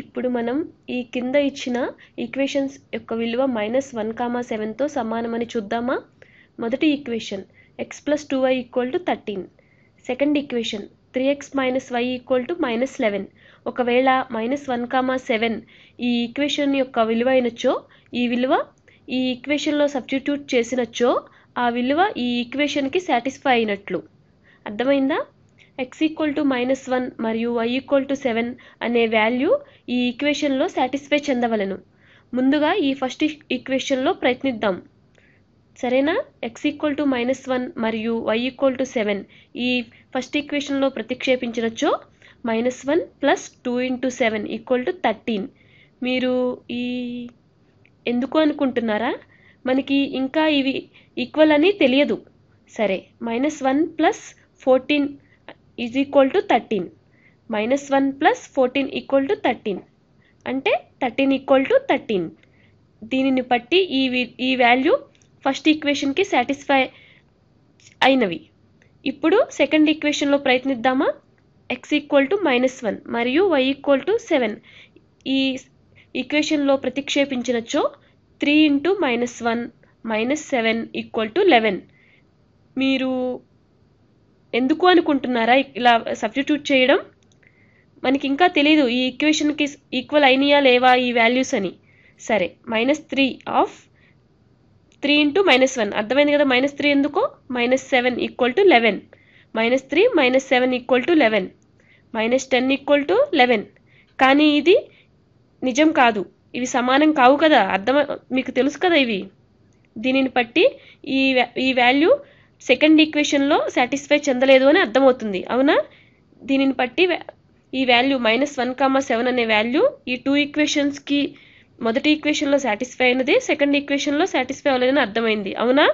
ఇప్పుడు మనం ఈ కింద ఇచ్చిన ఈక్వేషన్స్ యొక్క విలువ -1,7తో సమానమని చూద్దామా? మొదటి equation x+2y = 13. Second equation 3x - y = -11. ఒకవేళ -1,7 ఈ ఈక్వేషన్ యొక్క విలువ అయినచో ఈ విలువ ఈ ఈక్వేషన్లో సబ్స్టిట్యూట్ చేసినచో ఆ విలువ ఈ ఈక్వేషన్కి సాటిస్ఫై అయినట్లు. అర్థమైందా? x = -1 మరియు y = 7 అనే వాల్యూ ఈ ఈక్వేషన్లో సాటిస్ఫై చెందవలను. ముందుగా ఈ ఫస్ట్ ఈక్వేషన్లో ప్రయత్నిద్దాం. సరేనా? x = -1 మరియు y = 7 ఈ ఫస్ట్ ఈక్వేషన్లో ప్రతిక్షేపించినచో -1 + 2 × 7 = 13. మీరు ఈ ఎందుకు అనుకుంటున్నారా? మనకి ఇంకా ఇవి ఈక్వల్ అని తెలియదు. సరే, -1 + 14 = 13. -1 + 14 = 13 అంటే 13 = 13. దీనిని బట్టి ఈ వాల్యూ ఫస్ట్ ఈక్వేషన్కి సాటిస్ఫై అయినవి. ఇప్పుడు సెకండ్ ఈక్వేషన్లో ప్రయత్నిద్దామా? x = -1 మరియు y = 7 ఈ ఈక్వేషన్లో ప్రతిక్షేపించినచో 3 × -1 - 7 = 11. మీరు ఎందుకు అనుకుంటున్నారా ఇలా సబ్స్టిట్యూట్ చేయడం? మనకి ఇంకా తెలియదు ఈ ఈక్వేషన్కి ఈక్వల్ అయినాయా లేవా ఈ వాల్యూస్ అని. సరే, -3 × -1 అర్థమైంది కదా? -3 ఎందుకో? -7 = 11. -3 - 7 = 11. -10 = 11. కానీ ఇది నిజం కాదు, ఇవి సమానం కావు కదా. మీకు తెలుసు కదా ఇవి. దీనిని బట్టి ఈ వాల్యూ సెకండ్ ఈక్వేషన్లో సాటిస్ఫై చెందలేదు అని అర్థమవుతుంది. అవునా? దీనిని బట్టి ఈ వాల్యూ -1,7 అనే వాల్యూ ఈ 2 ఈక్వేషన్స్కి మొదటి ఈక్వేషన్లో సాటిస్ఫై అయినది, సెకండ్ ఈక్వేషన్లో సాటిస్ఫై అవ్వలేదని అర్థమైంది. అవునా?